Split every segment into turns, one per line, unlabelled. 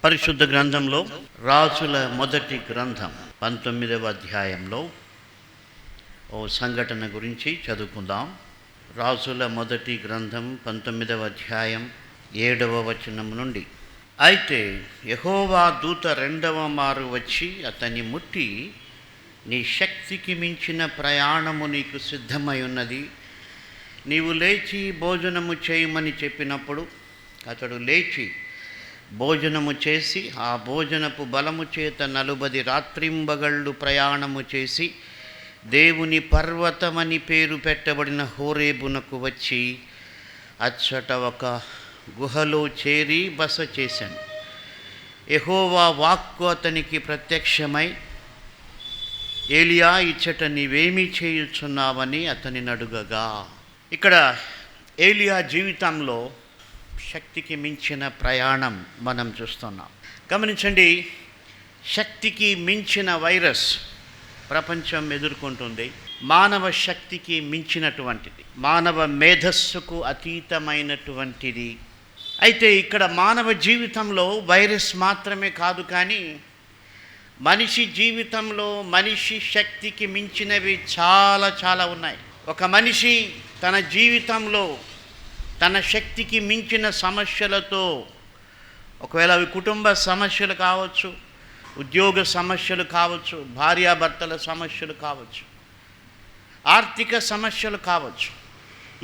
పరిశుద్ధ గ్రంథంలో రాజుల మొదటి గ్రంథం 19వ అధ్యాయంలో ఓ సంఘటన గురించి చదువుకుందాం. రాజుల మొదటి గ్రంథం 19వ అధ్యాయం 7వ వచనం నుండి. అయితే యెహోవా దూత రెండవ మారు వచ్చి అతన్ని ముట్టి, నీ శక్తికి మించిన ప్రయాణము నీకు సిద్ధమై ఉన్నది, నీవు లేచి భోజనము చేయమని చెప్పినప్పుడు అతడు లేచి భోజనము చేసి ఆ భోజనపు బలము చేత 40 రాత్రింబగళ్ళు ప్రయాణము చేసి దేవుని పర్వతమని పేరు పెట్టబడిన హోరేబునకు వచ్చి అచ్చట ఒక గుహలో చేరి బస చేశాను. యెహోవా వాక్కు అతనికి ప్రత్యక్షమై, ఏలియా, ఇచ్చట నీవేమీ చేయుచున్నావని అతనిని అడుగగా. ఇక్కడ ఏలియా జీవితంలో శక్తికి మించిన ప్రయాణం మనం చూస్తున్నాం. గమనించండి, శక్తికి మించిన వైరస్ ప్రపంచం ఎదుర్కొంటుంది. మానవ శక్తికి మించినటువంటిది, మానవ మేధస్సుకు అతీతమైనటువంటిది. అయితే ఇక్కడ మానవ జీవితంలో వైరస్ మాత్రమే కాదు, కానీ మనిషి జీవితంలో మనిషి శక్తికి మించినవి చాలా ఉన్నాయి. ఒక మనిషి తన జీవితంలో తన శక్తికి మించిన సమస్యలతో, ఒకవేళ అవి కుటుంబ సమస్యలు కావచ్చు, ఉద్యోగ సమస్యలు కావచ్చు, భార్యాభర్తల సమస్యలు కావచ్చు, ఆర్థిక సమస్యలు కావచ్చు,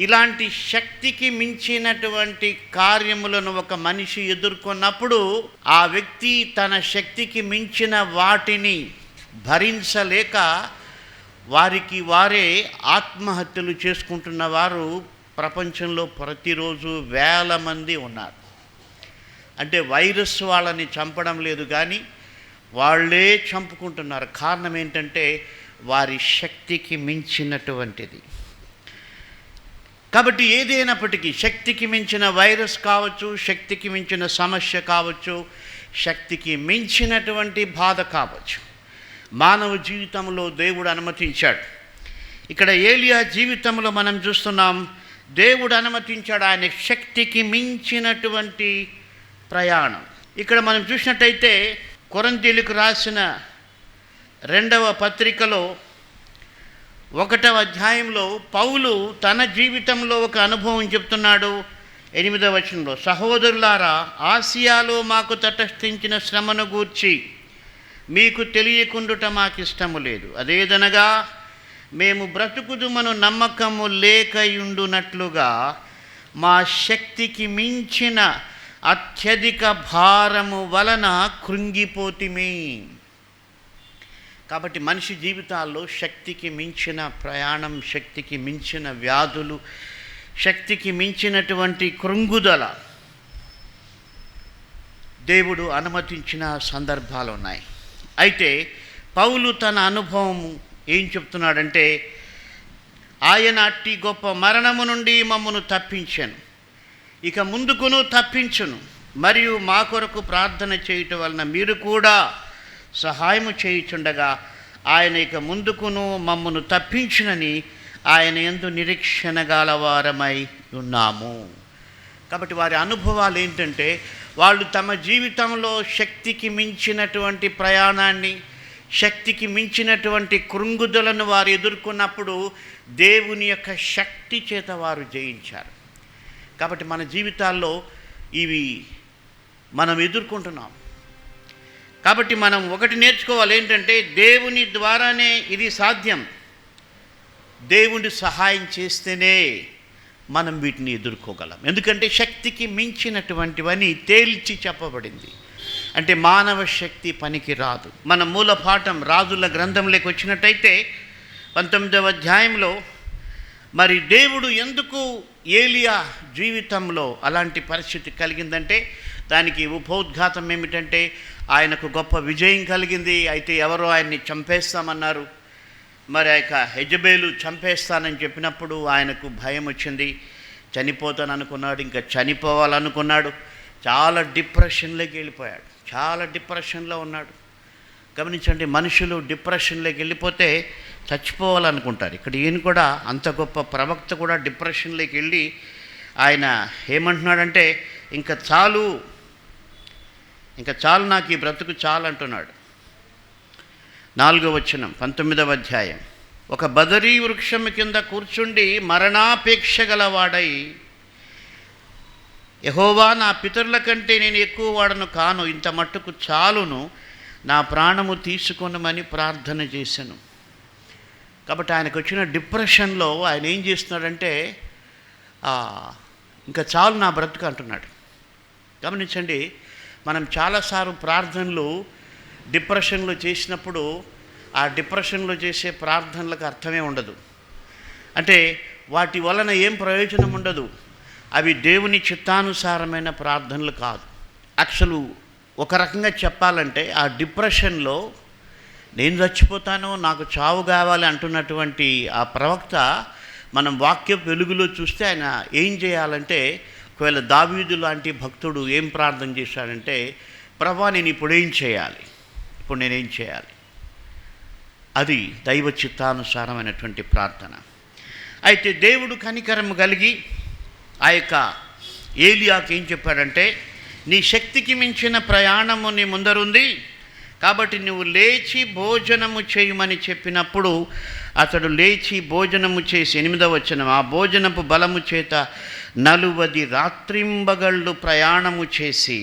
ఇలాంటి శక్తికి మించినటువంటి కార్యములను ఒక మనిషి ఎదుర్కొన్నప్పుడు ఆ వ్యక్తి తన శక్తికి మించిన వాటిని భరించలేక వారికి వారే ఆత్మహత్యలు చేసుకుంటున్న వారు ప్రపంచంలో ప్రతిరోజు వేల మంది ఉన్నారు. అంటే వైరస్ వాళ్ళని చంపడం లేదు, కానీ వాళ్ళే చంపుకుంటున్నారు. కారణం ఏంటంటే వారి శక్తికి మించినటువంటిది. కాబట్టి ఏదైనప్పటికీ శక్తికి మించిన వైరస్ కావచ్చు, శక్తికి మించిన సమస్య కావచ్చు, శక్తికి మించినటువంటి బాధ కావచ్చు, మానవ జీవితంలో దేవుడు అనుమతించాడు. ఇక్కడ ఏలియా జీవితంలో మనం చూస్తున్నాం, దేవుడు అనుమతించాడు ఆయన శక్తికి మించినటువంటి ప్రయాణం. ఇక్కడ మనం చూసినట్టయితే కొరింథీయులకు రాసిన 2వ పత్రికలో 1వ అధ్యాయంలో పౌలు తన జీవితంలో ఒక అనుభవం చెప్తున్నాడు. 8వ వచనంలో, సహోదరులారా, ఆసియాలో మాకు తటస్థించిన శ్రమను గూర్చి మీకు తెలియకుండుట మాకిష్టము లేదు. అదేదనగా మేము బ్రతుకుదుమను నమ్మకము లేకయుండునట్లుగా మా శక్తికి మించిన అత్యధిక భారము వలన కృంగిపోతిమి. కాబట్టి మనిషి జీవితాల్లో శక్తికి మించిన ప్రయాణం, శక్తికి మించిన వ్యాధులు, శక్తికి మించినటువంటి కృంగుదల దేవుడు అనుమతించిన సందర్భాలు ఉన్నాయి. అయితే పౌలు తన అనుభవం ఏం చెప్తున్నాడంటే, ఆయన అట్టి గొప్ప మరణము నుండి మమ్మను తప్పించాను, ఇక ముందుకును తప్పించును, మరియు మా కొరకు ప్రార్థన చేయటం వలన మీరు కూడా సహాయము చేయుచుండగా ఆయన ఇక ముందుకును మమ్మను తప్పించునని ఆయన యందు నిరీక్షణ గలవారమై ఉన్నాము. కాబట్టి వారి అనుభవాలు ఏంటంటే, వాళ్ళు తమ జీవితంలో శక్తికి మించినటువంటి ప్రయాణాన్ని, శక్తికి మించినటువంటి కృంగుదలను వారు ఎదుర్కొన్నప్పుడు దేవుని యొక్క శక్తి చేత వారు జయించారు. కాబట్టి మన జీవితాల్లో ఇవి మనం ఎదుర్కొంటున్నాం. కాబట్టి మనం ఒకటి నేర్చుకోవాలి, ఏంటంటే దేవుని ద్వారానే ఇది సాధ్యం. దేవుని సహాయం చేస్తేనే మనం వీటిని ఎదుర్కోగలం. ఎందుకంటే శక్తికి మించినటువంటివని తేల్చి చెప్పబడింది. అంటే మానవ శక్తి పనికి రాదు. మన మూల పాఠం రాజుల గ్రంథంలోకి వచ్చినట్టయితే 19వ అధ్యాయంలో మరి దేవుడు ఎందుకు ఏలియా జీవితంలో అలాంటి పరిస్థితి కలిగిందంటే దానికి ఉపోద్ఘాతం ఏమిటంటే, ఆయనకు గొప్ప విజయం కలిగింది. అయితే ఎవరో ఆయన్ని చంపేస్తామన్నారు. మరి ఆ యొక్క యెజబేలు చంపేస్తానని చెప్పినప్పుడు ఆయనకు భయం వచ్చింది, చనిపోతాను అనుకున్నాడు, ఇంకా చనిపోవాలనుకున్నాడు. చాలా డిప్రెషన్లోకి వెళ్ళిపోయాడు, చాలా డిప్రెషన్లో ఉన్నాడు. గమనించండి, మనుషులు డిప్రెషన్లోకి వెళ్ళిపోతే చచ్చిపోవాలనుకుంటారు. ఇక్కడ ఈయన కూడా, అంత గొప్ప ప్రవక్త కూడా డిప్రెషన్లోకి వెళ్ళి ఆయన ఏమంటున్నాడంటే, ఇంకా చాలు, ఇంకా చాలు, నాకు ఈ బ్రతుకు చాలు అంటున్నాడు. 4వ వచనం 19వ అధ్యాయం. ఒక బదరీ వృక్షము కింద కూర్చుండి మరణాపేక్ష గలవాడై, యెహోవా, నా పితరుల కంటే నేను ఎక్కువ వాడను కాను, ఇంత మట్టుకు చాలును, నా ప్రాణము తీసుకొనమని ప్రార్థన చేశాను. కాబట్టి ఆయనకు వచ్చిన డిప్రెషన్లో ఆయన ఏం చేస్తున్నాడంటే, ఇంకా చాలు నా బ్రతుకు అంటున్నాడు. గమనించండి, మనం చాలాసార్లు ప్రార్థనలు డిప్రెషన్లో చేసినప్పుడు ఆ డిప్రెషన్లో చేసే ప్రార్థనలకు అర్థమే ఉండదు. అంటే వాటి వలన ఏం ప్రయోజనం ఉండదు. అవి దేవుని చిత్తానుసారమైన ప్రార్థనలు కాదు. యాక్చువల్ ఒక రకంగా చెప్పాలంటే ఆ డిప్రెషన్లో నేను చచ్చిపోతాను, నాకు చావు కావాలి అంటున్నటువంటి ఆ ప్రవక్త మనం వాక్య వెలుగులో చూస్తే ఆయన ఏం చేయాలంటే, ఒకవేళ దావీదు లాంటి భక్తుడు ఏం ప్రార్థన చేశాడంటే, ప్రభువా నేను ఇప్పుడు నేనేం చేయాలి? అది దైవ చిత్తానుసారమైనటువంటి ప్రార్థన. అయితే దేవుడు కనికరము కలిగి ఆ యొక్క ఏలియాకి ఏం చెప్పాడంటే, నీ శక్తికి మించిన ప్రయాణము నీ ముందరుంది, కాబట్టి నువ్వు లేచి భోజనము చేయమని చెప్పినప్పుడు అతడు లేచి భోజనము చేసి, 8వ వచనం, ఆ భోజనపు బలము చేత 40 రాత్రింబగళ్ళు ప్రయాణము చేసి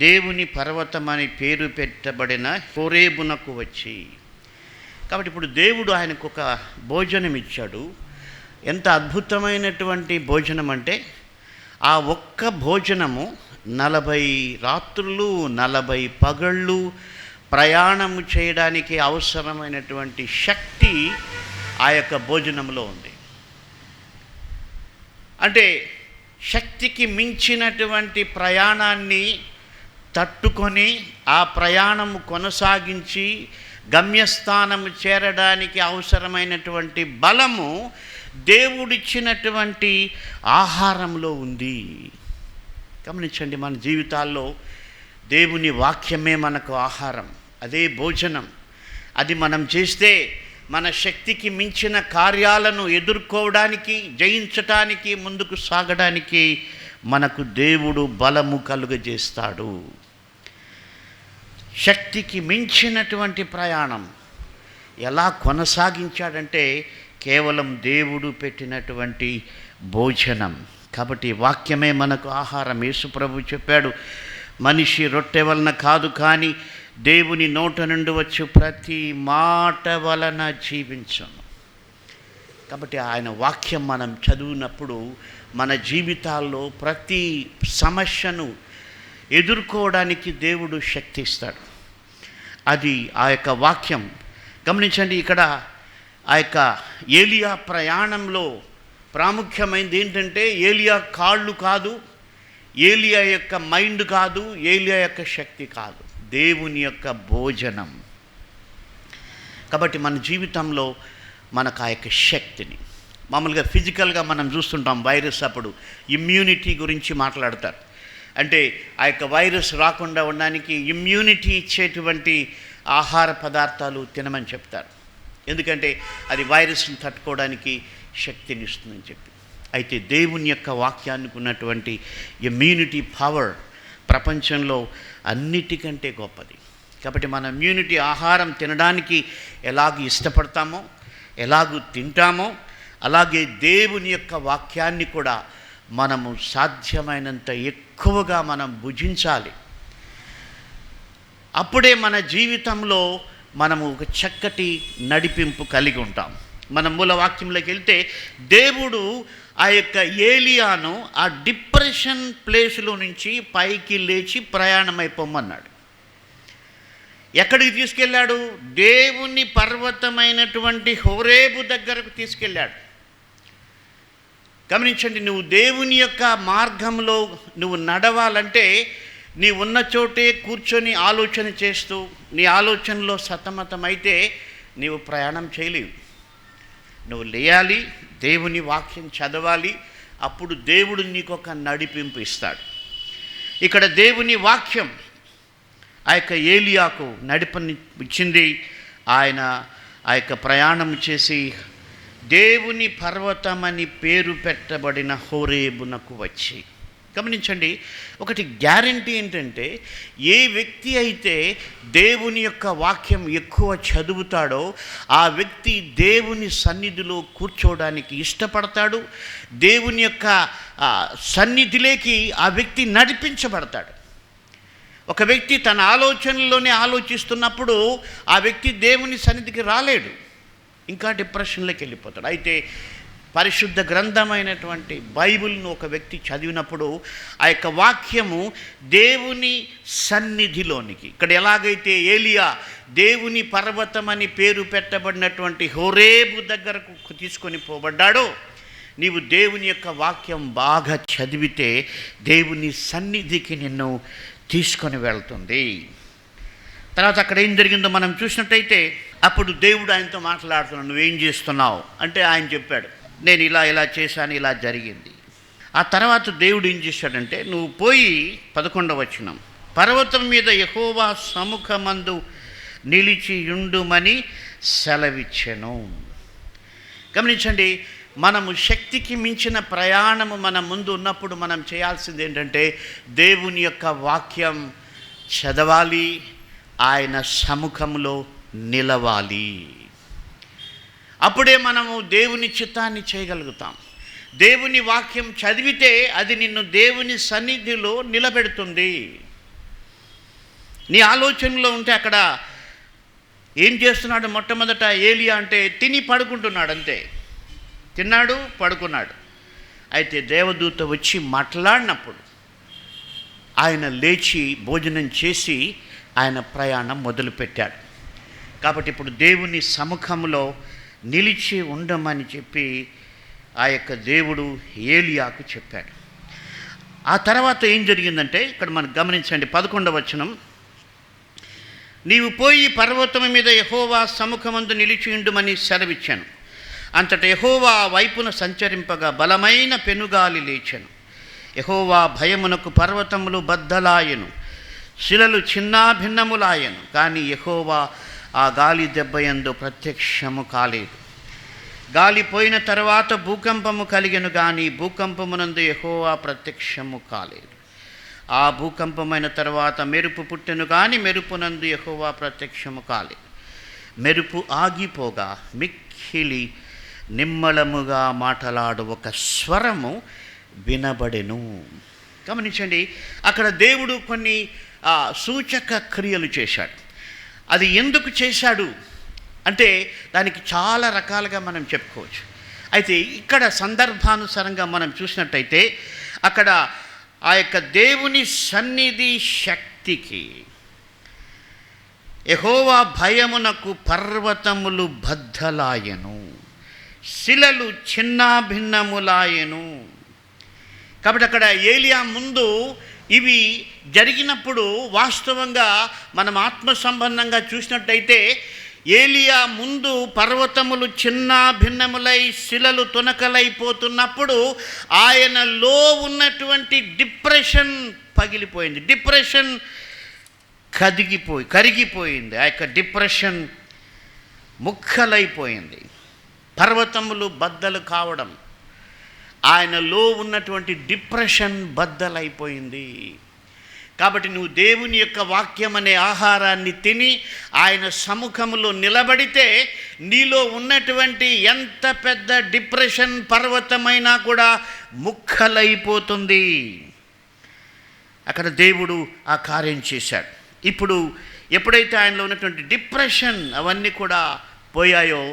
దేవుని పర్వతమని పేరు పెట్టబడిన హోరేబునకు వచ్చి. కాబట్టి ఇప్పుడు దేవుడు ఆయనకు ఒక భోజనం ఇచ్చాడు. ఎంత అద్భుతమైనటువంటి భోజనం అంటే, ఆ ఒక్క భోజనము 40 రాత్రులు 40 పగళ్ళు ప్రయాణము చేయడానికి అవసరమైనటువంటి శక్తి ఆ యొక్క భోజనంలో ఉంది. అంటే శక్తికి మించినటువంటి ప్రయాణాన్ని తట్టుకొని ఆ ప్రయాణము కొనసాగించి గమ్యస్థానము చేరడానికి అవసరమైనటువంటి బలము దేవుడిచ్చినటువంటి ఆహారంలో ఉంది. గమనించండి, మన జీవితాల్లో దేవుని వాక్యమే మనకు ఆహారం, అదే భోజనం. అది మనం చేస్తే మన శక్తికి మించిన కార్యాలను ఎదుర్కోవడానికి, జయించటానికి, ముందుకు సాగడానికి మనకు దేవుడు బలము కలుగజేస్తాడు. శక్తికి మించినటువంటి ప్రయాణం ఎలా కొనసాగించాడంటే కేవలం దేవుడు పెట్టినటువంటి భోజనం. కాబట్టి వాక్యమే మనకు ఆహారం. యేసు ప్రభు చెప్పాడు, మనిషి రొట్టె వలన కాదు కానీ దేవుని నోట నుండి వచ్చు ప్రతి మాట వలన జీవించను. కాబట్టి ఆయన వాక్యం మనం చదివినప్పుడు మన జీవితాల్లో ప్రతి సమస్యను ఎదుర్కోవడానికి దేవుడు శక్తి ఇస్తాడు. అది ఆ యొక్క వాక్యం. గమనించండి, ఇక్కడ ఆ యొక్క ఏలియా ప్రయాణంలో ప్రాముఖ్యమైనది ఏంటంటే, ఏలియా కాళ్ళు కాదు, ఏలియా యొక్క మైండ్ కాదు, ఏలియా యొక్క శక్తి కాదు, దేవుని యొక్క భోజనం. కాబట్టి మన జీవితంలో మనకు ఆ యొక్క శక్తిని, మామూలుగా ఫిజికల్గా మనం చూస్తుంటాం, వైరస్ అప్పుడు ఇమ్యూనిటీ గురించి మాట్లాడతారు. అంటే ఆ యొక్క వైరస్ రాకుండా ఉండడానికి ఇమ్యూనిటీ ఇచ్చేటువంటి ఆహార పదార్థాలు తినమని చెప్తారు. ఎందుకంటే అది వైరస్ని తట్టుకోవడానికి శక్తిని ఇస్తుందని చెప్పి. అయితే దేవుని యొక్క వాక్యానికి ఉన్నటువంటి ఇమ్యూనిటీ పవర్ ప్రపంచంలో అన్నిటికంటే గొప్పది. కాబట్టి మన ఇమ్యూనిటీ ఆహారం తినడానికి ఎలాగ ఇష్టపడతామో, ఎలాగూ తింటామో, అలాగే దేవుని యొక్క వాక్యాన్ని కూడా మనము సాధ్యమైనంత ఎక్కువగా మనం భుజించాలి. అప్పుడే మన జీవితంలో మనము ఒక చక్కటి నడిపింపు కలిగి ఉంటాం. మన మూల వాక్యంలోకి వెళ్తే దేవుడు ఆ యొక్క ఏలియాను ఆ డిప్రెషన్ ప్లేస్లో నుంచి పైకి లేచి ప్రయాణమైపోమన్నాడు. ఎక్కడికి తీసుకెళ్ళాడు? దేవుని పర్వతమైనటువంటి హోరేబు దగ్గరకు తీసుకెళ్ళాడు. గమనించండి, నువ్వు దేవుని యొక్క మార్గంలో నువ్వు నడవాలంటే నీ ఉన్న చోటే కూర్చొని ఆలోచన చేస్తూ నీ ఆలోచనలో సతమతమైతే నీవు ప్రయాణం చేయలేవు. నువ్వు లేయాలి, దేవుని వాక్యం చదవాలి, అప్పుడు దేవుడు నీకు ఒక నడిపింపు ఇస్తాడు. ఇక్కడ దేవుని వాక్యం ఆ యొక్క ఏలియాకు నడిపనిచ్చింది. ఆయన ఆ యొక్క ప్రయాణం చేసి దేవుని పర్వతమని పేరు పెట్టబడిన హోరేబునకు వచ్చి. గమనించండి, ఒకటి గ్యారంటీ ఏంటంటే, ఏ వ్యక్తి అయితే దేవుని యొక్క వాక్యం ఎక్కువ చదువుతాడో ఆ వ్యక్తి దేవుని సన్నిధిలో కూర్చోవడానికి ఇష్టపడతాడు. దేవుని యొక్క సన్నిధిలోకి ఆ వ్యక్తి నడిపించబడతాడు. ఒక వ్యక్తి తన ఆలోచనలోనే ఆలోచిస్తున్నప్పుడు ఆ వ్యక్తి దేవుని సన్నిధికి రాలేడు, ఇంకా డిప్రెషన్లోకి వెళ్ళిపోతాడు. అయితే పరిశుద్ధ గ్రంథమైనటువంటి బైబిల్ను ఒక వ్యక్తి చదివినప్పుడు ఆ యొక్క వాక్యము దేవుని సన్నిధిలోనికి, ఇక్కడ ఎలాగైతే ఏలియా దేవుని పర్వతం అని పేరు పెట్టబడినటువంటి హోరేబు దగ్గరకు తీసుకొని పోబడ్డాడో, నీవు దేవుని యొక్క వాక్యం బాగా చదివితే దేవుని సన్నిధికి నిన్ను తీసుకొని వెళ్తుంది. తర్వాత అక్కడ ఏం జరిగిందో మనం చూసినట్టయితే, అప్పుడు దేవుడు ఆయనతో మాట్లాడుతున్నాడు, నువ్వేం చేస్తున్నావు అంటే ఆయన చెప్పాడు, నేను ఇలా చేశాను, ఇలా జరిగింది. ఆ తర్వాత దేవుడు ఏం చేశాడంటే, నువ్వు పోయి 11వ వచనం, పర్వతం మీద యెహోవా సముఖమందు నిలిచి యుండుమని సెలవిచ్చెను. గమనించండి, మనము శక్తికి మించిన ప్రయాణము మన ముందు ఉన్నప్పుడు మనం చేయాల్సింది ఏంటంటే, దేవుని యొక్క వాక్యం చదవాలి, ఆయన సముఖంలో నిలవాలి. అప్పుడే మనము దేవుని చిత్తాన్ని చేయగలుగుతాం. దేవుని వాక్యం చదివితే అది నిన్ను దేవుని సన్నిధిలో నిలబెడుతుంది. నీ ఆలోచనలో ఉంటే అక్కడ ఏం చేస్తున్నాడు? మొట్టమొదట ఏలియా అంటే తిని పడుకుంటున్నాడు, అంతే. తిన్నాడు, పడుకున్నాడు. అయితే దేవదూత వచ్చి మాట్లాడినప్పుడు ఆయన లేచి భోజనం చేసి ఆయన ప్రయాణం మొదలుపెట్టాడు. కాబట్టి ఇప్పుడు దేవుని సముఖంలో నిలిచి ఉండమని చెప్పి ఆ యొక్క దేవుడు ఏలియాకు చెప్పాడు. ఆ తర్వాత ఏం జరిగిందంటే, ఇక్కడ మనం గమనించండి 11వ వచనం, నీవు పోయి పర్వతం మీద యెహోవా సముఖమందు నిలిచి ఉండుమని సెలవిచ్చాను. అంతటా యెహోవా వైపున సంచరింపగా బలమైన పెనుగాలి లేచెను. యెహోవా భయమునకు పర్వతములు బద్దలాయెను, శిలలు చిన్నాభిన్నములాయెను. కానీ యెహోవా ఆ గాలి దెబ్బయందు ప్రత్యక్షము కాలేదు. గాలి పోయిన తర్వాత భూకంపము కలిగెను, కానీ భూకంపమునందు యెహోవా ప్రత్యక్షము కాలేదు. ఆ భూకంపమైన తర్వాత మెరుపు పుట్టెను, కానీ మెరుపునందు యెహోవా ప్రత్యక్షము కాలేదు. మెరుపు ఆగిపోగా మిక్కిలి నిమ్మళముగా మాటలాడు ఒక స్వరము వినబడెను. గమనించండి, అక్కడ దేవుడు కొన్ని సూచక క్రియలు చేశాడు. అది ఎందుకు చేశాడు అంటే దానికి చాలా రకాలుగా మనం చెప్పుకోవచ్చు. అయితే ఇక్కడ సందర్భానుసారంగా మనం చూసినట్టయితే అక్కడ ఆ యొక్క దేవుని సన్నిధి శక్తికి యెహోవా భయమునకు పర్వతములు బద్దలాయెను, శిలలు చిన్నాభిన్నములాయెను. కాబట్టి అక్కడ ఏలియా ముందు ఇవి జరిగినప్పుడు వాస్తవంగా మనం ఆత్మ సంబంధంగా చూసినట్టయితే ఏలియా ముందు పర్వతములు చిన్న భిన్నములై శిలలు తునకలైపోతున్నప్పుడు ఆయనలో ఉన్నటువంటి డిప్రెషన్ పగిలిపోయింది, డిప్రెషన్ కరిగిపోయింది. ఆ యొక్క డిప్రెషన్ ముక్కలైపోయింది. పర్వతములు బద్దలు కావడం, ఆయనలో ఉన్నటువంటి డిప్రెషన్ బద్దలైపోయింది. కాబట్టి నువ్వు దేవుని యొక్క వాక్యం అనే ఆహారాన్ని తిని ఆయన సముఖంలో నిలబడితే నీలో ఉన్నటువంటి ఎంత పెద్ద డిప్రెషన్ పర్వతమైనా కూడా ముక్కలైపోతుంది. అక్కడ దేవుడు ఆ కార్యం చేశాడు. ఇప్పుడు ఎప్పుడైతే ఆయనలో ఉన్నటువంటి డిప్రెషన్ అవన్నీ కూడా పోయాయో,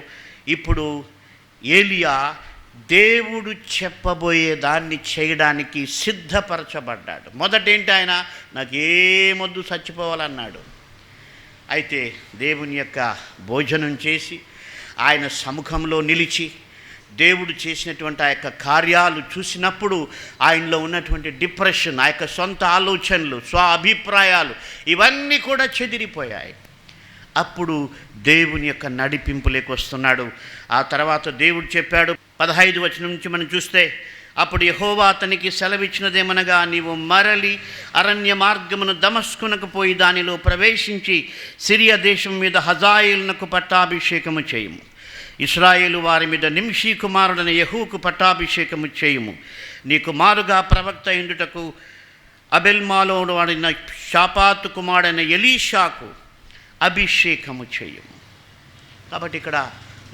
ఇప్పుడు ఏలియా దేవుడు చెప్పబోయే దాన్ని చేయడానికి సిద్ధపరచబడ్డాడు. మొదటేంటి, ఆయన నాకేమొద్దు చచ్చిపోవాలన్నాడు. అయితే దేవుని యొక్క భోజనం చేసి ఆయన సముఖంలో నిలిచి దేవుడు చేసినటువంటి ఆ యొక్క కార్యాలు చూసినప్పుడు ఆయనలో ఉన్నటువంటి డిప్రెషన్, ఆ యొక్క సొంత ఆలోచనలు, స్వ అభిప్రాయాలు ఇవన్నీ కూడా చెదిరిపోయాయి. అప్పుడు దేవుని యొక్క నడిపింపులోకి వస్తున్నాడు. ఆ తర్వాత దేవుడు చెప్పాడు, 15 వచనం నుంచి మనం చూస్తే, అప్పుడు యెహోవా అతనికి సెలవిచ్చినదేమనగా, నీవు మరలి అరణ్య మార్గమును దమస్కునకు పోయి దానిలో ప్రవేశించి సిరియా దేశం మీద హజాయేలునకు పట్టాభిషేకము చేయుము. ఇశ్రాయేలు వారి మీద నింషీ కుమారుడైన యెహూకు పట్టాభిషేకము చేయుము. నీకు మారుగా ప్రవక్త ఇందుటకు అబెల్మాలో వాడిన షాపాతు కుమారుడైన ఎలీషాకు అభిషేకము చేయుము. కాబట్టి ఇక్కడ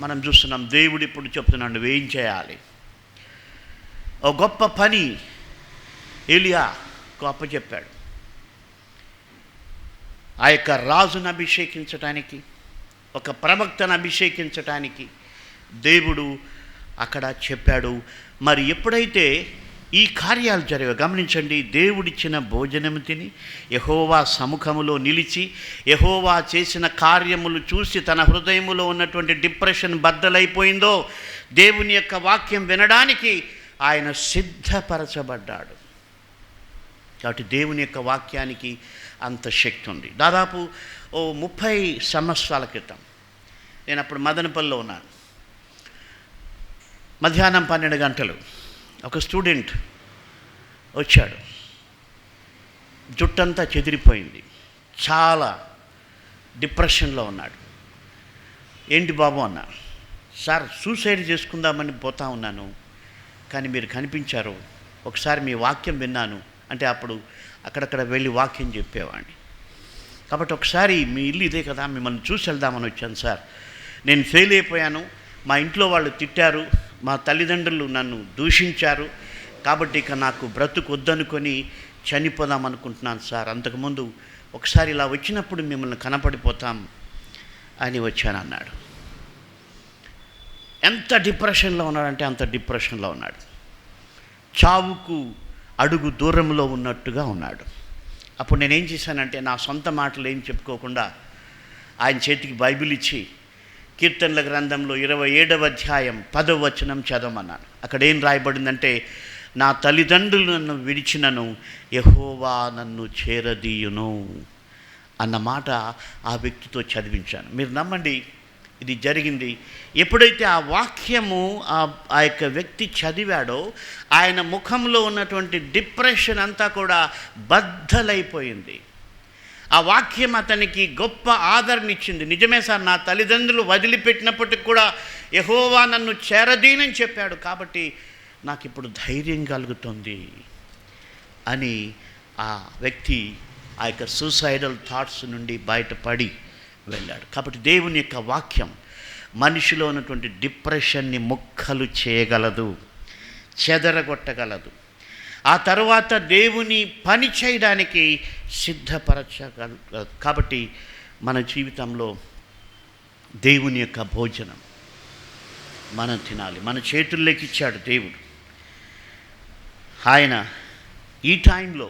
మనం చూస్తున్నాం, దేవుడు ఇప్పుడు చెప్తున్నాడు నువ్వేం చేయాలి. ఓ గొప్ప పని ఏలియా గొప్ప చెప్పాడు. ఆ యొక్క రాజును అభిషేకించటానికి, ఒక ప్రవక్తను అభిషేకించటానికి దేవుడు అక్కడ చెప్పాడు. మరి ఎప్పుడైతే ఈ కార్యాలు జరిగాయో గమనించండి, దేవుడిచ్చిన భోజనం తిని యెహోవా సముఖములో నిలిచి యెహోవా చేసిన కార్యములు చూసి తన హృదయములో ఉన్నటువంటి డిప్రెషన్ బద్దలైపోయిందో, దేవుని యొక్క వాక్యం వినడానికి ఆయన సిద్ధపరచబడ్డాడు. కాబట్టి దేవుని యొక్క వాక్యానికి అంత శక్తి ఉంది. దాదాపు 30 సంవత్సరాల క్రితం నేను అప్పుడు మదనపల్లిలో ఉన్నాను. మధ్యాహ్నం 12 గంటలు ఒక స్టూడెంట్ వచ్చాడు. జుట్టంతా చెదిరిపోయింది, చాలా డిప్రెషన్లో ఉన్నాడు. ఏంటి బాబు అన్నా. సార్ సూసైడ్ చేసుకుందామని పోతా ఉన్నాను, కానీ మీరు కనిపించారు, ఒకసారి మీ వాక్యం విన్నాను అంటే అప్పుడు అక్కడక్కడ వెళ్ళి వాక్యం చెప్పేవాడిని. కాబట్టి ఒకసారి మీ ఇల్లు ఇదే కదా, మిమ్మల్ని చూసి వెళ్దామని వచ్చాను సార్. నేను ఫెయిల్ అయిపోయాను, మా ఇంట్లో వాళ్ళు తిట్టారు, మా తల్లిదండ్రులు నన్ను దూషించారు, కాబట్టి ఇక నాకు బ్రతుకు వద్దనుకొని చనిపోదాం అనుకుంటున్నాను సార్. అంతకుముందు ఒకసారి ఇలా వచ్చినప్పుడు మిమ్మల్ని కనపడిపోతాం అని వచ్చానన్నాడు. ఎంత డిప్రెషన్లో ఉన్నాడంటే అంత డిప్రెషన్లో ఉన్నాడు. చావుకు అడుగు దూరంలో ఉన్నట్టుగా ఉన్నాడు. అప్పుడు నేనేం చేశానంటే నా సొంత మాటలు ఏం చెప్పుకోకుండా ఆయన చేతికి బైబిల్ ఇచ్చి కీర్తనల గ్రంథంలో 27వ అధ్యాయం 10వ వచనం చదవమన్నాను. అక్కడ ఏం రాయబడిందంటే, నా తల్లిదండ్రులు నన్ను విడిచినను యెహోవా నన్ను చేరదీయును అన్న మాట ఆ వ్యక్తితో చదివించాను. మీరు నమ్మండి, ఇది జరిగింది. ఎప్పుడైతే ఆ వాక్యము ఆ యొక్క వ్యక్తి చదివాడో ఆయన ముఖంలో ఉన్నటువంటి డిప్రెషన్ అంతా కూడా బద్దలైపోయింది. ఆ వాక్యం అతనికి గొప్ప ఆదరణ ఇచ్చింది. నిజమే సార్, నా తల్లిదండ్రులు వదిలిపెట్టినప్పటికి కూడా యెహోవా నన్ను చేరదీనని చెప్పాడు, కాబట్టి నాకు ఇప్పుడు ధైర్యం కలుగుతుంది అని ఆ వ్యక్తి ఆ యొక్క సూసైడల్ థాట్స్ నుండి బయటపడి వెళ్ళాడు. కాబట్టి దేవుని యొక్క వాక్యం మనిషిలో ఉన్నటువంటి డిప్రెషన్ని ముక్కలు చేయగలదు, చెదరగొట్టగలదు. ఆ తర్వాత దేవుని పని చేయడానికి సిద్ధపరచగలదు. కాబట్టి మన జీవితంలో దేవుని యొక్క భోజనం మనం తినాలి. మన చేతుల్లోకి ఇచ్చాడు దేవుడు. ఆయన ఈ టైంలో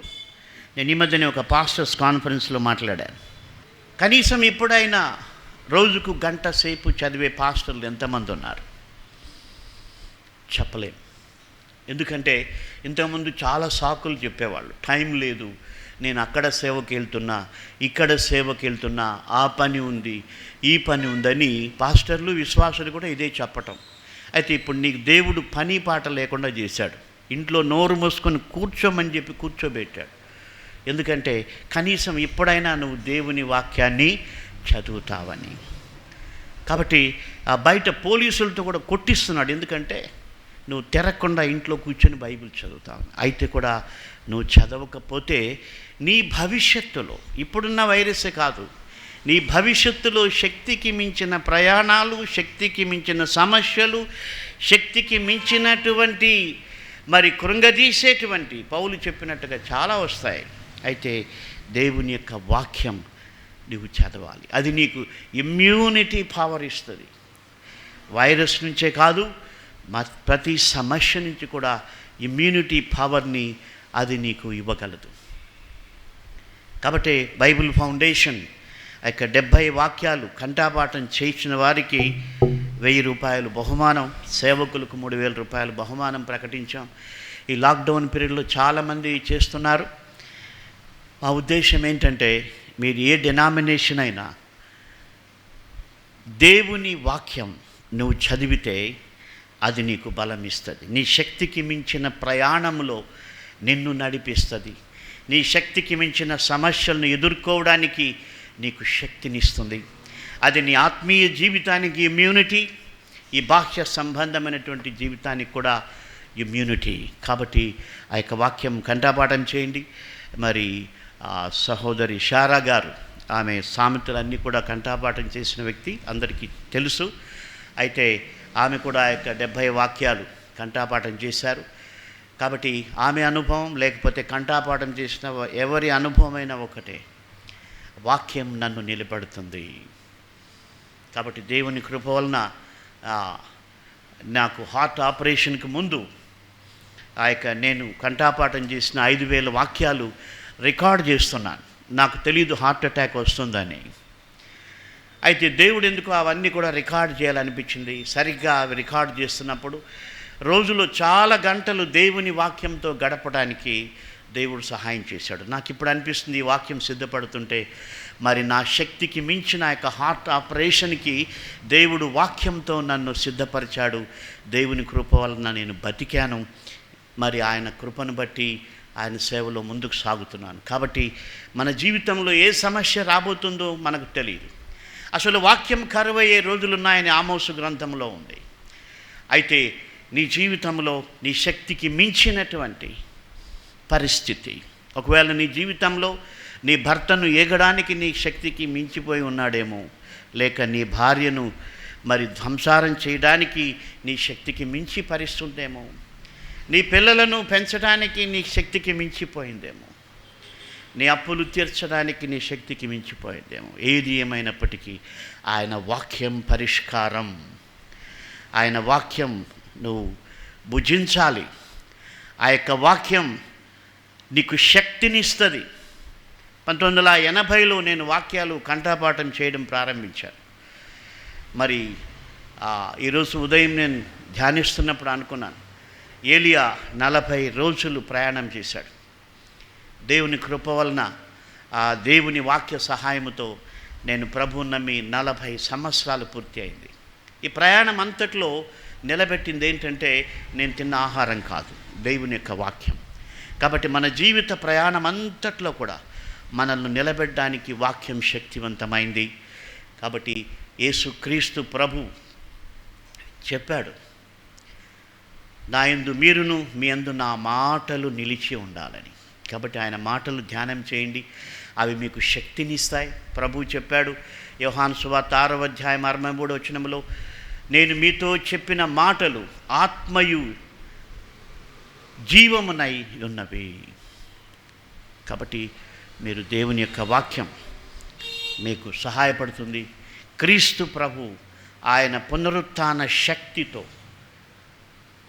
నేను ఈ మధ్యనే ఒక పాస్టర్స్ కాన్ఫరెన్స్లో మాట్లాడాను. కనీసం ఇప్పుడైనా రోజుకు గంట సేపు చదివే పాస్టర్లు ఎంతమంది ఉన్నారు చెప్పలేం. ఎందుకంటే ఇంతకుముందు చాలా సాకులు చెప్పేవాళ్ళు. టైం లేదు, నేను అక్కడ సేవకి వెళ్తున్నా, ఇక్కడ సేవకి వెళ్తున్నా, ఆ పని ఉంది, ఈ పని ఉందని పాస్టర్లు విశ్వాసులు కూడా ఇదే చెప్పటం. అయితే ఇప్పుడు నీకు దేవుడు పని పాట లేకుండా చేశాడు. ఇంట్లో నోరు మూసుకొని కూర్చోమని చెప్పి కూర్చోబెట్టాడు. ఎందుకంటే కనీసం ఇప్పుడైనా నువ్వు దేవుని వాక్యాన్ని చదువుతావని. కాబట్టి ఆ బయట పోలీసులతో కూడా కొట్టిస్తున్నాడు. ఎందుకంటే నువ్వు తిరగకుండా ఇంట్లో కూర్చొని బైబిల్ చదువుతావు. అయితే కూడా నువ్వు చదవకపోతే నీ భవిష్యత్తులో, ఇప్పుడున్న వైరసే కాదు, నీ భవిష్యత్తులో శక్తికి మించిన ప్రయాణాలు, శక్తికి మించిన సమస్యలు, శక్తికి మించినటువంటి మరి కృంగదీసేటువంటి పౌలు చెప్పినట్టుగా చాలా వస్తాయి. అయితే దేవుని యొక్క వాక్యం నువ్వు చదవాలి. అది నీకు ఇమ్యూనిటీ పవర్ ఇస్తుంది. వైరస్ నుంచే కాదు, ప్రతి సమస్య నుంచి కూడా ఇమ్యూనిటీ పవర్ని అది నీకు ఇవ్వగలదు. కాబట్టి బైబిల్ ఫౌండేషన్ యొక్క 70 వాక్యాలు కంఠపాఠం చేయించిన వారికి 1000 రూపాయలు బహుమానం, సేవకులకు 3000 రూపాయలు బహుమానం ప్రకటించాం. ఈ లాక్డౌన్ పీరియడ్లో చాలామంది చేస్తున్నారు. మా ఉద్దేశం ఏంటంటే, మీరు ఏ డినామినేషన్ అయినా దేవుని వాక్యం నువ్వు చదివితే అది నీకు బలం ఇస్తుంది. నీ శక్తికి మించిన ప్రయాణంలో నిన్ను నడిపిస్తుంది. నీ శక్తికి మించిన సమస్యలను ఎదుర్కోవడానికి నీకు శక్తినిస్తుంది. అది నీ ఆత్మీయ జీవితానికి ఇమ్యూనిటీ, ఈ బాహ్య సంబంధమైనటువంటి జీవితానికి కూడా ఇమ్యూనిటీ. కాబట్టి ఆ యొక్క వాక్యం కంఠపాఠం చేయండి. మరి సహోదరి షారా గారు, ఆమె సామెతలన్నీ కూడా కంఠపాఠం చేసిన వ్యక్తి, అందరికీ తెలుసు. అయితే ఆమె కూడా ఆ యొక్క 70 వాక్యాలు కంఠపాఠం చేశారు. కాబట్టి ఆమె అనుభవం లేకపోతే కంఠపాఠం చేసిన ఎవరి అనుభవమైనా ఒకటే, వాక్యం నన్ను నిలబెడుతుంది. కాబట్టి దేవుని కృప వలన నాకు హార్ట్ ఆపరేషన్కి ముందు నేను కంఠపాఠం చేసిన 5000 వాక్యాలు రికార్డ్ చేస్తున్నాను. నాకు తెలియదు హార్ట్ అటాక్ వస్తుందని. అయితే దేవుడు ఎందుకు అవన్నీ కూడా రికార్డ్ చేయాలనిపించింది. సరిగ్గా అవి రికార్డ్ చేస్తున్నప్పుడు రోజులో చాలా గంటలు దేవుని వాక్యంతో గడపడానికి దేవుడు సహాయం చేశాడు. నాకు ఇప్పుడు అనిపిస్తుంది, ఈ వాక్యం సిద్ధపడుతుంటే మరి నా శక్తికి మించిన యొక్క హార్ట్ ఆపరేషన్కి దేవుడు వాక్యంతో నన్ను సిద్ధపరిచాడు. దేవుని కృప వలన నేను బతికాను. మరి ఆయన కృపను బట్టి ఆయన సేవలో ముందుకు సాగుతున్నాను. కాబట్టి మన జీవితంలో ఏ సమస్య రాబోతుందో మనకు తెలియదు. అసలు వాక్యం కరువయ్యే రోజులున్నాయని ఆమోసు గ్రంథంలో ఉంది. అయితే నీ జీవితంలో నీ శక్తికి మించినటువంటి పరిస్థితి, ఒకవేళ నీ జీవితంలో నీ భర్తను ఏగడానికి నీ శక్తికి మించిపోయి ఉన్నాడేమో, లేక నీ భార్యను మరి ధ్వంసారం చేయడానికి నీ శక్తికి మించి పరిస్తుందేమో, నీ పిల్లలను పెంచడానికి నీ శక్తికి మించిపోయిందేమో, నీ అప్పులు తీర్చడానికి నీ శక్తికి మించిపోయిందేమో. ఏది ఏమైనప్పటికీ ఆయన వాక్యం పరిష్కారం. ఆయన వాక్యం నువ్వు భుజించాలి. ఆ యొక్క వాక్యం నీకు శక్తినిస్తుంది. 1980లో నేను వాక్యాలు కంఠపాఠం చేయడం ప్రారంభించాను. మరి ఈరోజు ఉదయం నేను ధ్యానిస్తున్నప్పుడు అనుకున్నాను, ఏలియా 40 రోజులు ప్రయాణం చేశాడు. దేవుని కృప వలన ఆ దేవుని వాక్య సహాయముతో నేను ప్రభువు నమ్మి 40 సంవత్సరాలు పూర్తి అయింది. ఈ ప్రయాణం అంతట్లో నిలబెట్టింది ఏంటంటే నేను తిన్న ఆహారం కాదు, దేవుని యొక్క వాక్యం. కాబట్టి మన జీవిత ప్రయాణం అంతట్లో కూడా మనల్ని నిలబెట్టడానికి వాక్యం శక్తివంతమైంది. కాబట్టి యేసుక్రీస్తు ప్రభు చెప్పాడు, నా యందు మీరును మీ యందు నా మాటలు నిలిచి ఉండాలని. కాబట్టి ఆయన మాటలు ధ్యానం చేయండి, అవి మీకు శక్తినిస్తాయి. ప్రభు చెప్పాడు యోహాను సువార్త 6వ అధ్యాయం 63వ వచనంలో, నేను మీతో చెప్పిన మాటలు ఆత్మయు జీవమునై ఉన్నవి. కాబట్టి మీరు దేవుని యొక్క వాక్యం మీకు సహాయపడుతుంది. క్రీస్తు ప్రభు ఆయన పునరుత్థాన శక్తితో,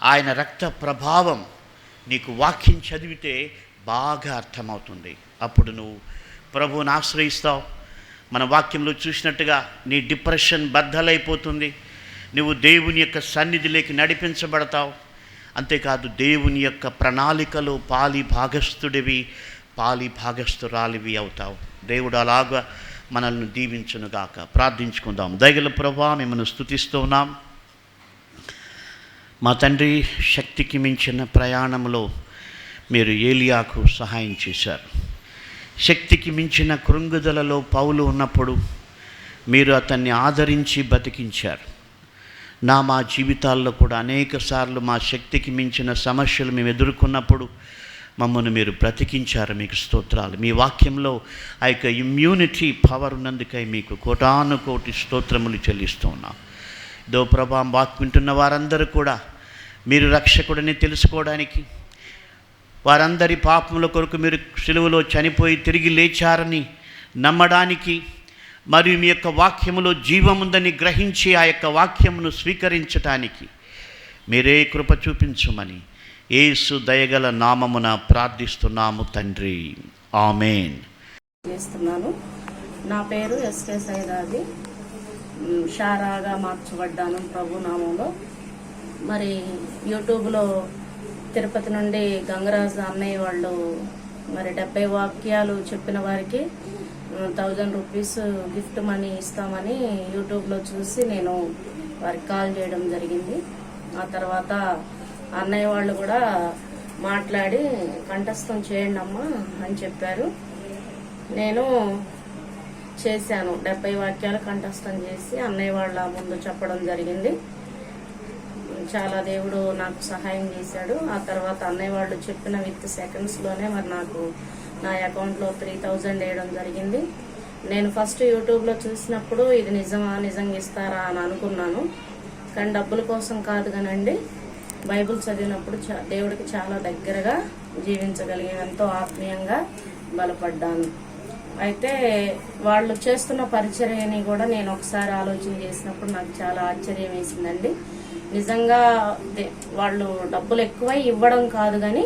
ఆయన రక్త ప్రభావం నీకు వాక్యం చదివితే బాగా అర్థమవుతుంది. అప్పుడు నువ్వు ప్రభువుని ఆశ్రయిస్తావు. మన వాక్యంలో చూసినట్టుగా నీ డిప్రెషన్ బద్దలైపోతుంది. నువ్వు దేవుని యొక్క సన్నిధిలోకి నడిపించబడతావు. అంతేకాదు దేవుని యొక్క ప్రణాళికలో పాలి భాగస్థురాలివి అవుతావు. దేవుడు అలాగా మనల్ని దీవించునుగాక. ప్రార్థించుకుందాం. దయగల ప్రభువా, మిమ్మల్ని స్తుతిస్తూ ఉన్నాం. మా తండ్రి, శక్తికి మించిన ప్రయాణంలో మీరు ఏలియాకు సహాయం చేశారు. శక్తికి మించిన కృంగుదలలో పౌలు ఉన్నప్పుడు మీరు అతన్ని ఆదరించి బతికించారు. మా జీవితాల్లో కూడా అనేక సార్లు మా శక్తికి మించిన సమస్యలు మేము ఎదుర్కొన్నప్పుడు మమ్మల్ని మీరు బ్రతికించారు. మీకు స్తోత్రాలు. మీ వాక్యంలో ఆ యొక్క ఇమ్యూనిటీ పవర్ ఉన్నందుకై మీకు కోటానుకోటి స్తోత్రములు చెల్లిస్తూ ఉన్నాం. దో ప్రభా, వాక్యం వింటున్న వారందరూ కూడా మీరు రక్షకుడిని తెలుసుకోవడానికి, వారందరి పాపముల కొరకు మీరు సిలువలో చనిపోయి తిరిగి లేచారని నమ్మడానికి, మరియు మీ యొక్క వాక్యములో జీవముందని గ్రహించి ఆ యొక్క వాక్యమును స్వీకరించటానికి మీరే కృప చూపించుమని యేసు దయగల నామమున ప్రార్థిస్తున్నాము తండ్రి. ఆమేన్.
చేస్తున్నాను. నా పేరు ఎస్కే సైదాది. షారాగా మార్చబడ్డాను ప్రభు నామంలో. మరి యూట్యూబ్లో తిరుపతి నుండి గంగరాజు అన్నయ్య వాళ్ళు మరి 70 వాక్యాలు చెప్పిన వారికి 1000 రూపీస్ గిఫ్ట్ మనీ ఇస్తామని యూట్యూబ్లో చూసి నేను వారికి కాల్ చేయడం జరిగింది. ఆ తర్వాత అన్నయ్య వాళ్ళు కూడా మాట్లాడి కంఠస్థం చేయండి అమ్మా అని చెప్పారు. నేను చేశాను. 70 వాక్యాలు కంఠస్థం చేసి అన్నయ్య వాళ్ళ ముందు చెప్పడం జరిగింది. చాలా దేవుడు నాకు సహాయం చేశాడు. ఆ తర్వాత అన్నయ్య వాళ్ళు చెప్పిన విత్ సెకండ్స్లోనే మరి నాకు నా అకౌంట్లో 3000 వేయడం జరిగింది. నేను ఫస్ట్ యూట్యూబ్లో చూసినప్పుడు ఇది నిజంగా ఇస్తారా అని అనుకున్నాను. కానీ డబ్బుల కోసం కాదు కానండి, బైబిల్ చదివినప్పుడు దేవుడికి చాలా దగ్గరగా జీవించగలిగాను, ఎంతో ఆత్మీయంగా బలపడ్డాను. అయితే వాళ్ళు చేస్తున్న పరిచర్యని కూడా నేను ఒకసారి ఆలోచన చేసినప్పుడు నాకు చాలా ఆశ్చర్యం వేసిందండి. నిజంగా వాళ్ళు డబ్బులు ఎక్కువై ఇవ్వడం కాదు కానీ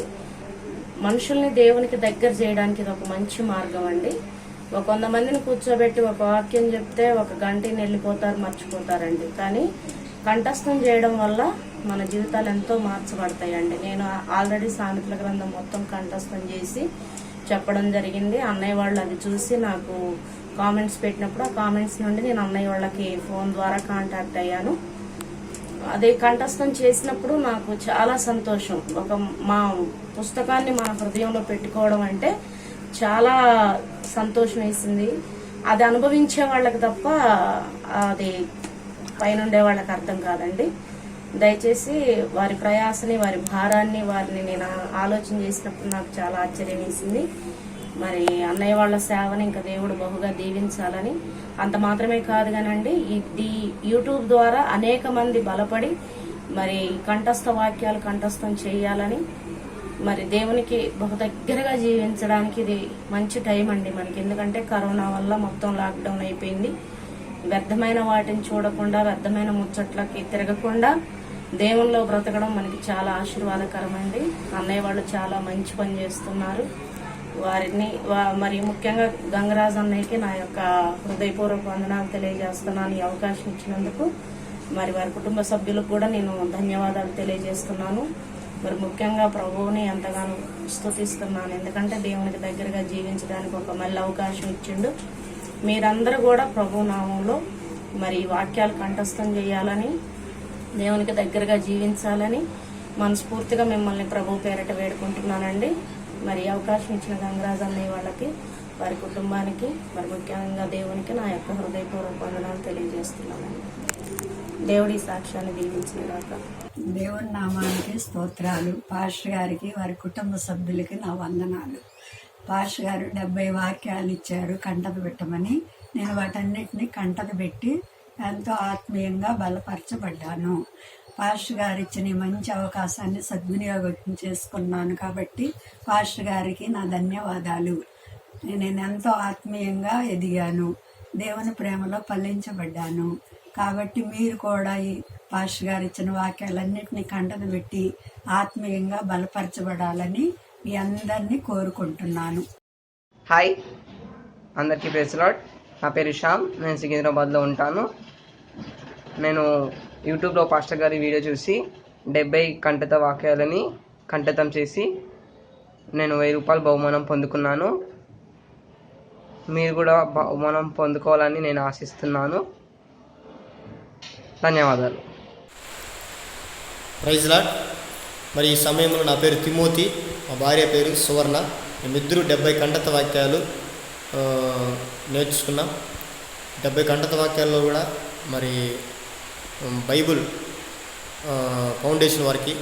మనుషుల్ని దేవునికి దగ్గర చేయడానికి ఇది ఒక మంచి మార్గం అండి. కొంతమందిని కూర్చోబెట్టి ఒక వాక్యం చెప్తే ఒక గంటని వెళ్ళిపోతారు, మర్చిపోతారండి. కానీ కంఠస్థం చేయడం వల్ల మన జీవితాలు ఎంతో మార్చబడతాయండి. నేను ఆల్రెడీ సామెతల గ్రంథం మొత్తం కంఠస్థం చేసి చెప్పడం జరిగింది. అన్నయ్య వాళ్ళు అది చూసి నాకు కామెంట్స్ పెట్టినప్పుడు ఆ కామెంట్స్ నుండి నేను అన్నయ్య వాళ్ళకి ఫోన్ ద్వారా కాంటాక్ట్ అయ్యాను. అదే కంఠస్థం చేసినప్పుడు నాకు చాలా సంతోషం. మా పుస్తకాన్ని మన హృదయంలో పెట్టుకోవడం అంటే చాలా సంతోషం వేసింది. అది అనుభవించే వాళ్ళకి తప్ప అది పైనుండే వాళ్ళకి అర్థం కాదండి. దయచేసి వారి ప్రయాసని, వారి భారాన్ని, వారిని నేను ఆలోచన చేసినప్పుడు నాకు చాలా ఆశ్చర్యం వేసింది. మరి అన్నయ్య వాళ్ళ సేవని ఇంకా దేవుడు బహుగా దీవించాలని, అంత మాత్రమే కాదు కానండి, ఈ యూట్యూబ్ ద్వారా అనేక మంది బలపడి మరి కంఠస్థ వాక్యాలు కంఠస్థం చేయాలని, మరి దేవునికి బహు దగ్గరగా జీవించడానికి ఇది మంచి టైం అండి మనకి. ఎందుకంటే కరోనా వల్ల మొత్తం లాక్డౌన్ అయిపోయింది. వ్యర్థమైన వాటిని చూడకుండా, వ్యర్థమైన ముచ్చట్లకి తిరగకుండా దేవునిలో బ్రతకడం మనకి చాలా ఆశీర్వాదకరమండి. అన్నయ్య వాళ్ళు చాలా మంచి పని చేస్తున్నారు. వారిని మరి ముఖ్యంగా గంగరాజు అన్నయ్యకి నా యొక్క హృదయపూర్వక వందనాలు తెలియజేస్తున్నాను ఈ అవకాశం ఇచ్చినందుకు. మరి వారి కుటుంబ సభ్యులకు కూడా నేను ధన్యవాదాలు తెలియజేస్తున్నాను. మరి ముఖ్యంగా ప్రభువుని ఎంతగానో స్తుతిస్తున్నాను. ఎందుకంటే దేవునికి దగ్గరగా జీవించడానికి ఒక మళ్ళీ అవకాశం ఇచ్చిండు. మీరందరూ కూడా ప్రభు నామంలో మరి వాక్యాలు కంఠస్థం చేయాలని, దేవునికి దగ్గరగా జీవించాలని మనస్ఫూర్తిగా మిమ్మల్ని ప్రభు పేరట వేడుకుంటున్నానండి. మరి అవకాశం ఇచ్చిన గంగరాజు అన్నయ్య వాళ్ళకి, వారి కుటుంబానికి, మరి ముఖ్యంగా దేవునికి నా యొక్క హృదయపూర్వక వందనాలు తెలియజేస్తున్నానండి. దేవుడి సాక్ష్యాన్ని దీవించినగాక.
దేవుని నామానికి స్తోత్రాలు. పాస్టర్ గారికి, వారి కుటుంబ సభ్యులకి నా వందనాలు. పాస్టర్ గారు 70 వాక్యాలు ఇచ్చారు కంటత పెట్టమని. నేను వాటన్నిటిని కంటత పెట్టి ఎంతో ఆత్మీయంగా బలపరచబడ్డాను. పాస్టర్ గారు ఇచ్చిన ఈ మంచి అవకాశాన్ని సద్వినియోగం చేసుకున్నాను కాబట్టి పాస్టర్ గారికి నా ధన్యవాదాలు. నేను ఎంతో ఆత్మీయంగా ఎదిగాను, దేవుని ప్రేమలో ఫలించబడ్డాను. కాబట్టి మీరు కూడా ఈ పాస్టర్ గారు ఇచ్చిన వాక్యాలన్నింటినీ కంటత పెట్టి ఆత్మీయంగా బలపరచబడాలని మీ అందరినీ కోరుకుంటున్నాను.
హాయ్, అందరికీ ప్రైజ్ లార్డ్. నా పేరు శ్యామ్, నేను సికింద్రాబాద్లో ఉంటాను. నేను యూట్యూబ్లో పాస్టర్ గారి వీడియో చూసి 70 కంటత వాక్యాలని కంఠతం చేసి నేను 1000 రూపాయలు బహుమానం పొందుకున్నాను. మీరు కూడా బహుమానం పొందుకోవాలని నేను ఆశిస్తున్నాను. ధన్యవాదాలు.
Praise Lord. మరి ఈ సమయంలో నా పేరు తిమోతి, మా భార్య పేరు సువర్ణ. మేమిద్దరూ 70 కంఠత వాక్యాలు నేర్చుకున్నాం. 70 కంఠత వాక్యాల్లో కూడా మరి బైబుల్ ఫౌండేషన్ వారికి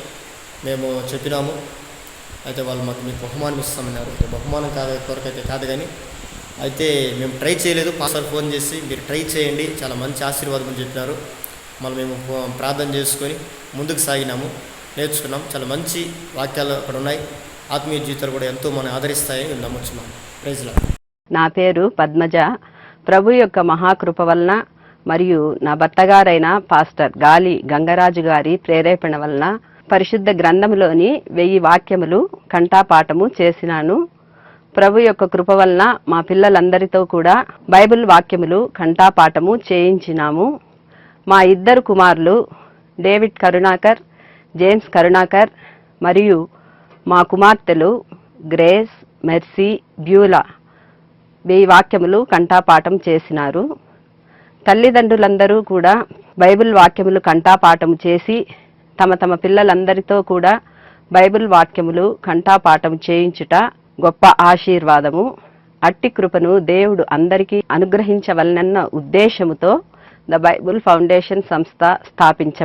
మేము చెప్పినాము. అయితే వాళ్ళు మాకు మీకు బహుమానం ఇస్తామన్నారు. బహుమానం కొరకైతే కాదు కానీ అయితే మేము ట్రై చేయలేదు. పాస్టర్ ఫోన్ చేసి మీరు ట్రై చేయండి, చాలా మంచి ఆశీర్వాదం అని చెప్పినారు. మళ్ళీ మేము ప్రార్థన చేసుకొని ముందుకు సాగినాము, నేర్చుకున్నాం. చాలా మంచి వాక్యాలు అక్కడ ఉన్నాయి. ఆత్మీయ జీవితాలు కూడా ఎంతో మనం ఆదరిస్తాయని మేము నమ్ముతున్నాం. Praise Lord.
నా పేరు పద్మజ. ప్రభు యొక్క మహాకృప వలన మరియు నా భర్తగారైన పాస్టర్ గాలి గంగరాజు గారి ప్రేరేపణ వలన పరిశుద్ధ గ్రంథంలోని 1000 వాక్యములు కంఠాపాఠము చేసినాను. ప్రభు యొక్క కృప వలన మా పిల్లలందరితో కూడా బైబిల్ వాక్యములు కంఠాపాఠము చేయించినాము. మా 2 కుమారులు డేవిడ్ కరుణాకర్, జేమ్స్ కరుణాకర్ మరియు మా కుమార్తెలు గ్రేస్, మెర్సీ, బ్యూలా 1000 వాక్యములు కంఠాపాఠం చేసినారు. తల్లిదండ్రులందరూ కూడా బైబిల్ వాక్యములు కంఠాపాఠము చేసి తమ తమ పిల్లలందరితో కూడా బైబిల్ వాక్యములు కంఠాపాఠం చేయించుట గొప్ప ఆశీర్వాదము. అట్టి కృపను దేవుడు అందరికీ అనుగ్రహించవలనన్న ఉద్దేశముతో ద బైబిల్ ఫౌండేషన్ సంస్థ స్థాపించబడింది.